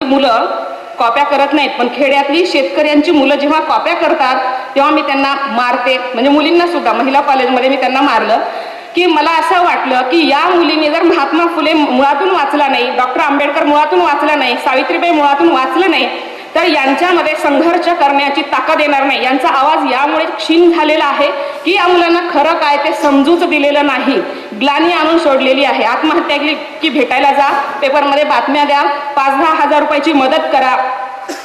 मुलं कॉप्या करत नाहीत, पण खेड्यातली शेतकऱ्यांची मुलं जेव्हा कॉप्या करतात तेव्हा मी त्यांना मारते. म्हणजे मुलींना सुद्धा महिला कॉलेजमध्ये मी त्यांना मारलं की मला असं वाटलं की या मुलीने जर महात्मा फुले मुळातून वाचला नाही, डॉक्टर आंबेडकर मुळातून वाचला नाही, सावित्रीबाई मुळातून वाचलं नाही, तर यांच्यामध्ये संघर्ष करण्याची ताकद येणार नाही. यांचा आवाज यामुळे क्षीण झालेला आहे की या मुलांना खरं काय ते समजूच दिलेलं नाही, ग्लानी आणून सोडलेली आहे. आत्महत्या की भेटायला जा, पेपरमध्ये बातम्या द्या, 5-10 हजार रुपयाची मदत करा,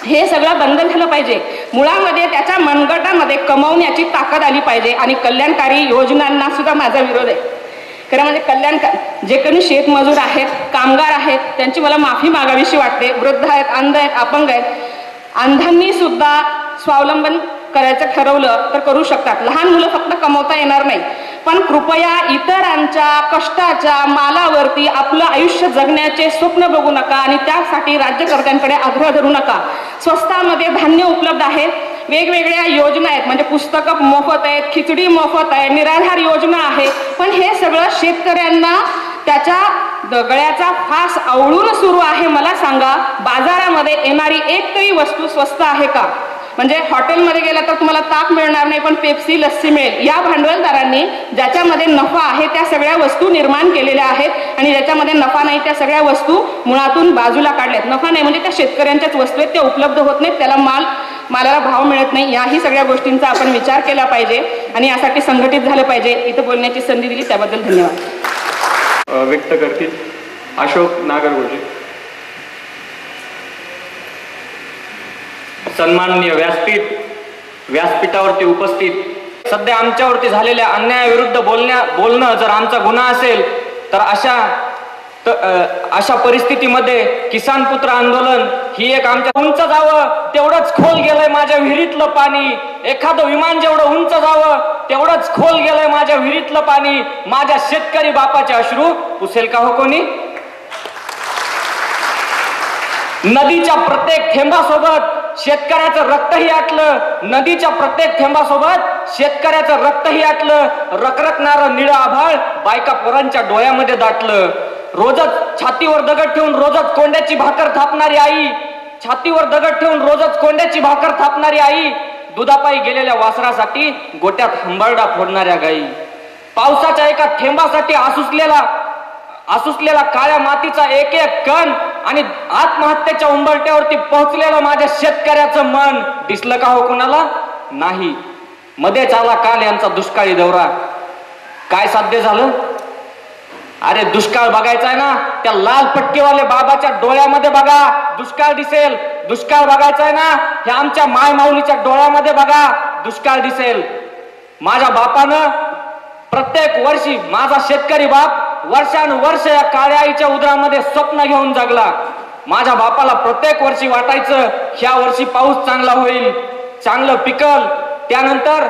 हे सगळं बंद झालं पाहिजे. मुळामध्ये त्याच्या मनगटामध्ये कमवण्याची ताकद आली पाहिजे. आणि कल्याणकारी योजनांना सुद्धा माझा विरोध आहे. खरं म्हणजे जे कोणी शेतमजूर आहेत, कामगार आहेत, त्यांची मला माफी मागावीशी वाटते. वृद्ध आहेत, अंध आहेत, अपंग आहेत. अंधांनी सुद्धा स्वावलंबन करायचं ठरवलं तर करू शकतात. लहान मुलं फक्त कमवता येणार नाही, पण कृपया इतरांच्या कष्टाच्या मालावरती आपलं आयुष्य जगण्याचे स्वप्न बघू नका आणि त्यासाठी राज्यकर्त्यांकडे आग्रह धरू नका. स्वस्तामध्ये धान्य उपलब्ध आहे, वेगवेगळ्या योजना आहेत, म्हणजे पुस्तकं मोफत आहेत, खिचडी मोफत आहे, निराधार योजना आहे. पण हे सगळं शेतकऱ्यांना त्याच्या गळ्याचा फास आवळून सुरू आहे. मला सांगा, बाजारामध्ये येणारी एक तरी वस्तू स्वस्त आहे का? म्हणजे हॉटेलमध्ये गेला तर तुम्हाला ताक मिळणार नाही, पण पेप्सी, लस्सी मिळेल. या भांडवलदारांनी ज्याच्यामध्ये नफा आहे त्या सगळ्या वस्तू निर्माण केलेल्या आहेत आणि ज्याच्यामध्ये नफा नाही त्या सगळ्या वस्तू मुळातून बाजूला काढल्यात. नफा नाही म्हणजे त्या शेतकऱ्यांच्याच वस्तू आहेत, त्या उपलब्ध होत नाहीत, त्याला मालाला भाव मिळत नाही. याही सगळ्या गोष्टींचा आपण विचार केला पाहिजे आणि यासाठी संघटित झालं पाहिजे. इथं बोलण्याची संधी दिली त्याबद्दल धन्यवाद व्यक्त करतील अशोक नागरगोजे. सन्माननीय व्यासपीठावरती उपस्थित, सध्या आमच्यावरती झालेल्या अन्यायाविरुद्ध बोलणं जर आमचा गुन्हा असेल तर अशा परिस्थितीमध्ये किसान पुत्र आंदोलन ही एक आमच्या उंच जावं तेवढंच खोल गेलंय माझ्या विहिरीतलं पाणी, एखादं विमान जेवढं उंच जावं तेवढंच खोल गेलंय माझ्या विहिरीतलं पाणी, माझ्या शेतकरी बापाचे अश्रू पुसेल का हो कोणी? नदीच्या प्रत्येक थेंबासोबत शेतकऱ्याचं रक्तही आटलं, नदीच्या प्रत्येक थेंबासोबत शेतकऱ्याचं रक्तही आटलं. रखरखणारं निळं आभाळ बायका पोरांच्या डोळ्यामध्ये दाटलं. रोजच छातीवर दगड ठेवून रोजच कोंड्याची भाकर थापणारी आई, छातीवर दगड ठेवून रोजच कोंड्याची भाकर थापणारी आई, दुधापायी गेलेल्या वासरासाठी गोट्यात हंबरडा फोडणाऱ्या गाई, पावसाच्या एका थेंबासाठी आसुसलेला काळ्या मातीचा एक एक कण आणि आत्महत्येच्या उंबरट्यावरती पोहोचलेलं माझ्या शेतकऱ्याचं मन दिसलं का हो कुणाला? नाही. मध्येच आला काल यांचा दुष्काळी दौरा. काय साध्य झालं? अरे दुष्काळ बघायचा आहे ना, त्या लाल पट्टीवाले बाबाच्या डोळ्यामध्ये बघा, दुष्काळ दिसेल. दुष्काळ बघायचा आहे ना, हे आमच्या माय माऊलीच्या डोळ्यामध्ये बघा, दुष्काळ दिसेल. माझ्या बापानं प्रत्येक वर्षी, माझा शेतकरी बाप वर्षानुवर्ष या काळ्या आईच्या उदरामध्ये स्वप्न घेऊन जगला. माझ्या बापाला प्रत्येक वर्षी वाटायचं ह्या वर्षी पाऊस चांगला होईल, चांगलं पिकल, त्यानंतर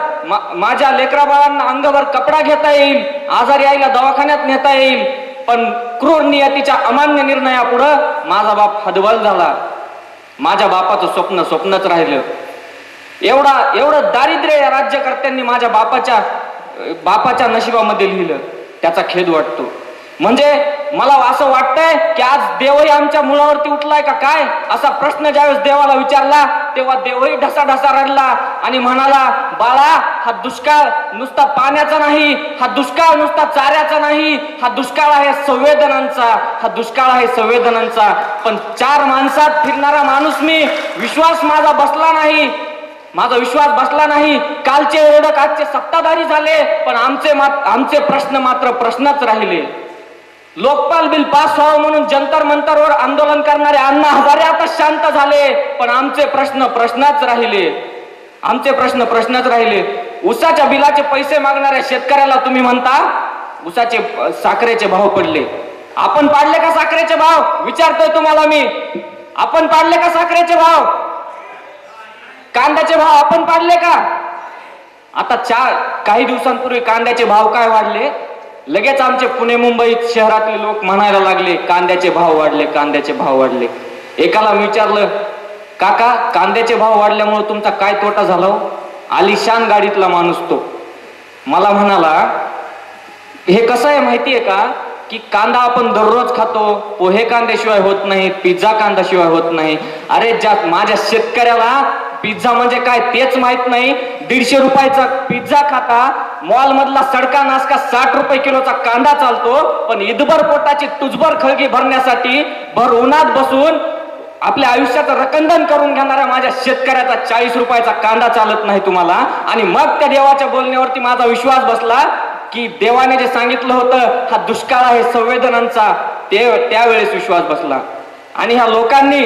माझ्या लेकरा बाळांना अंगभर कपडा घेता येईल, आजारी आईला दवाखान्यात नेता येईल. पण क्रूर नियतीच्या अमान्य निर्णयापुढं माझा बाप हतबल झाला. माझ्या बापाचं स्वप्न स्वप्नच राहिलं. एवढं दारिद्र्य या राज्यकर्त्यांनी माझ्या बापाच्या नशिबामध्ये लिहिलं. त्याचा खेद वाटतो. म्हणजे मला असं वाटतंय की आज देवही आमच्या मुळावरती उठलाय का काय, असा प्रश्न ज्यावेळेस देवाला विचारला तेव्हा देवही ढसाढसा रडला आणि म्हणाला, बाळा, हा दुष्काळ नुसता पाण्याचा नाही, हा दुष्काळ नुसता चाऱ्याचा नाही, हा दुष्काळ आहे संवेदनांचा, हा दुष्काळ आहे संवेदनांचा. पण 4 माणसात फिरणारा माणूस मी, विश्वास माझा बसला नाही. कालचे ओरडक आजचे सत्ताधारी झाले, पण आमचे प्रश्न मात्र प्रश्नच राहिले. लोकपाल बिल पास व्हावं म्हणून जंतर मंतरवर आंदोलन करणारे अण्णा हजारे आता शांत झाले, पण आमचे प्रश्न प्रश्नच राहिले. ऊसाच्या बिलाचे पैसे मागणाऱ्या शेतकऱ्याला तुम्ही म्हणता साखरेचे भाव पडले. आपण पाडले का साखरेचे भाव? विचारतोय तुम्हाला मी. आपण पाडले का साखरेचे भाव? कांद्याचे भाव आपण पाडले का? आता काही दिवसांपूर्वी कांद्याचे भाव काय वाढले, लगेच आमचे पुणे मुंबई शहरातले लोक म्हणायला लागले कांद्याचे भाव वाढले. एकाला विचारलं, काका कांद्याचे भाव वाढल्यामुळे तुमचा काय तोटा झाला? आलिशान गाडीतला माणूस तो मला म्हणाला, हे कसं आहे माहितीये का, की कांदा आपण दररोज खातो, पोहे कांद्याशिवाय होत नाही, पिझ्झा कांद्याशिवाय होत नाही. अरे ज्या माझ्या शेतकऱ्याला पिझ्झा म्हणजे काय तेच माहित नाही. 150 रुपयाचा पिझ्झा खाता, मॉल मधला सडका नासका 60 रुपये किलोचा कांदा चालतो, पण ईदभर पोटाची तुझभर खळगी भरण्यासाठी भर उन्हात बसून आपल्या आयुष्याचं रकंदन करून घेणाऱ्या माझ्या शेतकऱ्याचा 40 रुपयाचा कांदा चालत नाही तुम्हाला. आणि मग त्या देवाच्या बोलण्यावरती माझा विश्वास बसला की देवाने जे सांगितलं होतं हा दुष्काळ आहे संवेदनांचा, त्यावेळेस विश्वास बसला. आणि ह्या लोकांनी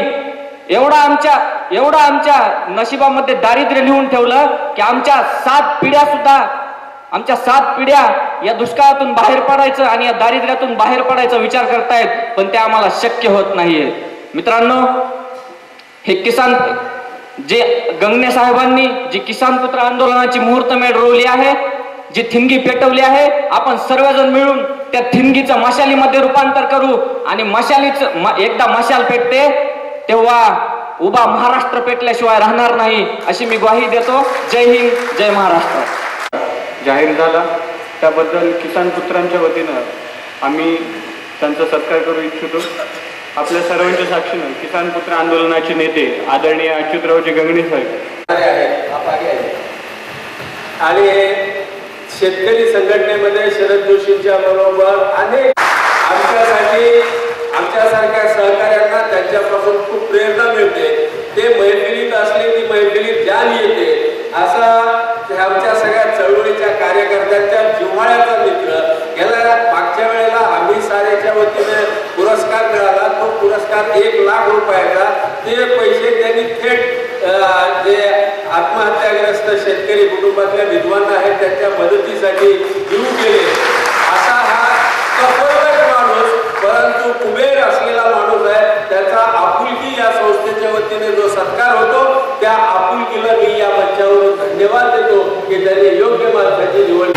एवढा आमच्या नशिबामध्ये दारिद्र्य लिहून ठेवलं की आमच्या 7 पिढ्या या दुष्काळातून बाहेर पडायचं आणि या दारिद्र्यातून बाहेर पडायचा विचार करतायत, पण ते आम्हाला शक्य होत नाहीये. मित्रांनो, हे जे गंगणे साहेबांनी जी किसान पुत्र आंदोलनाची मुहूर्तमेढ रोवली आहे, जी ठिणगी पेटवली आहे, आपण सर्वजण मिळून त्या ठिणगीचं मशालीमध्ये रूपांतर करू. आणि एकदा मशाल पेटते तेव्हा उभा महाराष्ट्र पेटल्याशिवाय राहणार नाही, अशी मी ग्वाही देतो. जय हिंद, जय महाराष्ट्र. जाहीर झाला त्याबद्दल किसान पुत्रांच्या वतीनं आम्ही त्यांचा सत्कार करू इच्छितो. आपल्या सर्वांच्या साक्षीनं किसान पुत्र आंदोलनाचे नेते आदरणीय अच्युतरावजी गंगणे साहेब आणि शेतकरी संघटनेमध्ये शरद जोशींच्या बरोबर अनेक आमच्यासाठी आमच्यासारख्या सहकाऱ्यांना त्यांच्यापासून खूप प्रेरणा मिळते. ते मैफिलीत असले की मैफिलीत जान येते. असा आमच्या सगळ्या चळवळीच्या कार्यकर्त्यांच्या जिव्हाळ्याचा मित्र. गेल्या मागच्या वेळेला आम्ही साऱ्याच्या वतीने पुरस्कार मिळाला. तो पुरस्कार 1 लाख रुपयाचा. ते पैसे त्यांनी थेट जे आत्महत्याग्रस्त शेतकरी कुटुंबातल्या विद्वांना आहेत त्यांच्या मदतीसाठी देऊ केले. असा हा कफरवट माणूस परंतु कुबेर असलेला माणूस आहे. त्याचा आपुलकी या संस्थेच्या वतीने जो सत्कार होतो त्या आपुलकीला मी या मंचावरून धन्यवाद देतो की त्यांनी योग्य माणसाची निवड